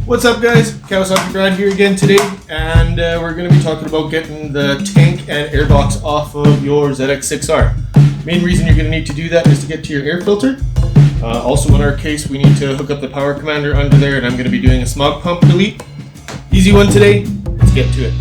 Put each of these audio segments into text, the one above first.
What's up, guys? Kawasaki Brad here again today, and we're going to be talking about getting the tank and airbox off of your ZX6R. Main reason you're going to need to do that is to get to your air filter. Also in our case, we need to hook up the power commander under there, and I'm going to be doing a smog pump delete. Easy one today. Let's get to it.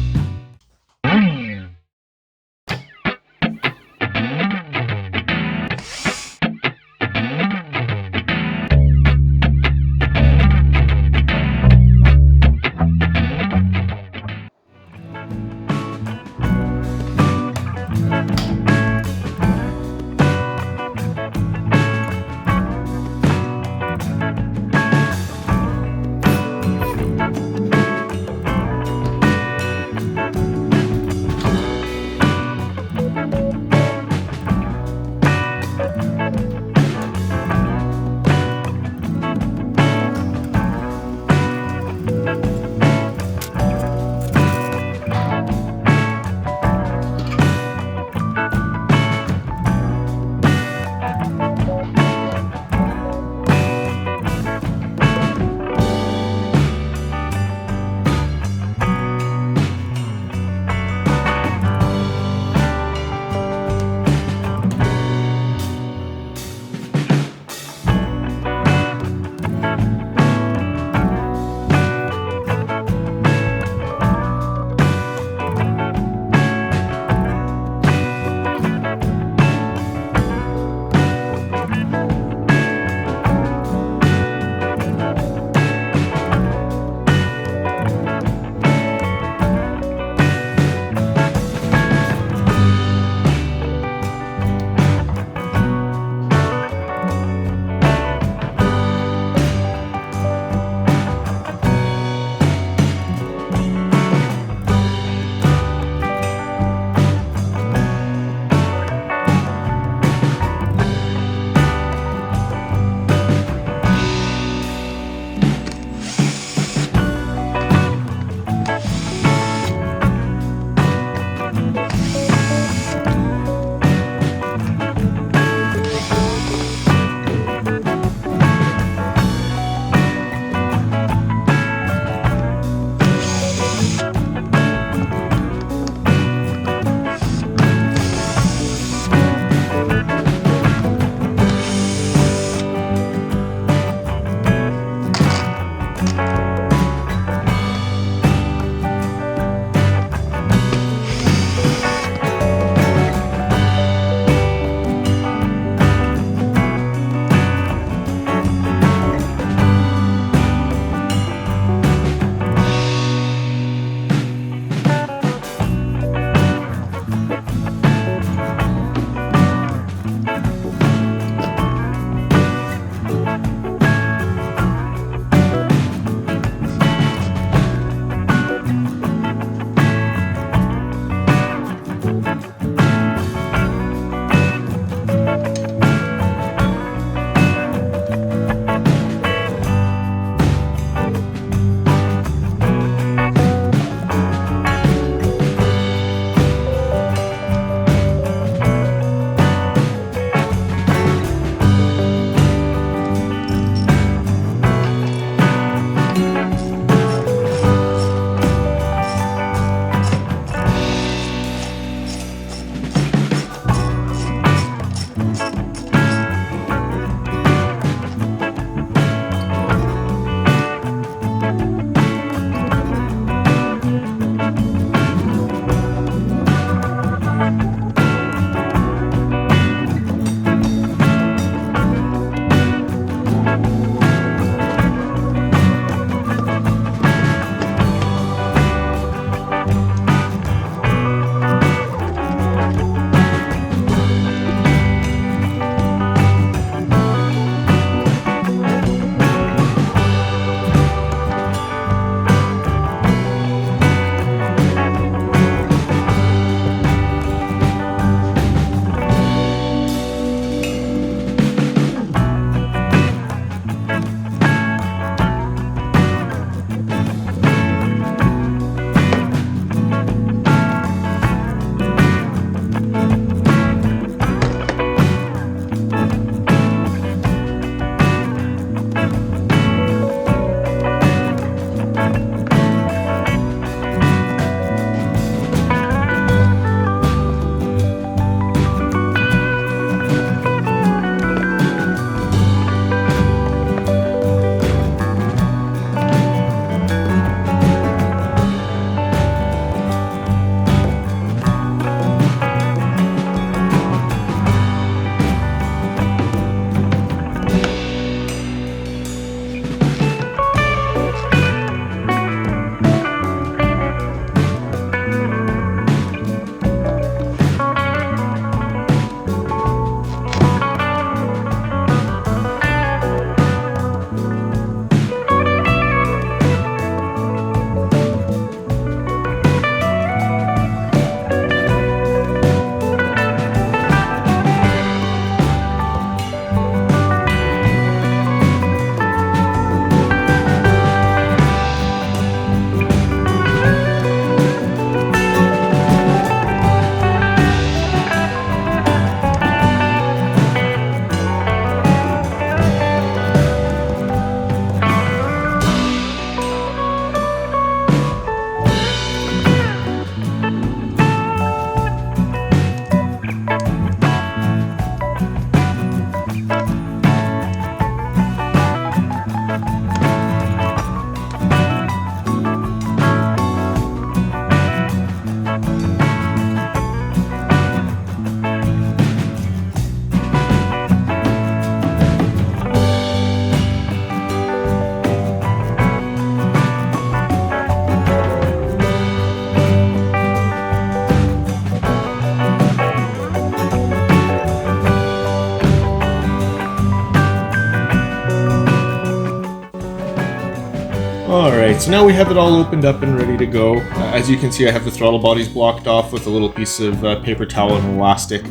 Alright, so now we have it all opened up and ready to go. As you can see, I have the throttle bodies blocked off with a little piece of paper towel and elastic.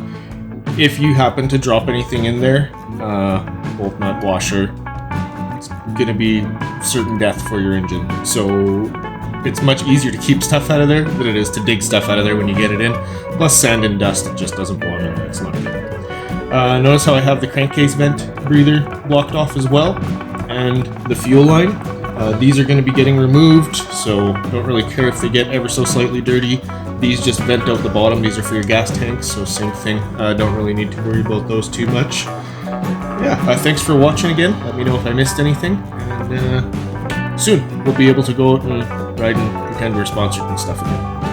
If you happen to drop anything in there, bolt nut, washer, it's going to be certain death for your engine. So it's much easier to keep stuff out of there than it is to dig stuff out of there when you get it in. Plus sand and dust, it just doesn't belong in there. It's not good. Notice how I have the crankcase vent breather blocked off as well, and the fuel line. These are going to be getting removed, so don't really care if they get ever so slightly dirty. These just vent out the bottom. These are for your gas tanks, so same thing. Don't really need to worry about those too much. Yeah, thanks for watching again. Let me know if I missed anything, and soon we'll be able to go out and ride and pretend we're sponsored and stuff again.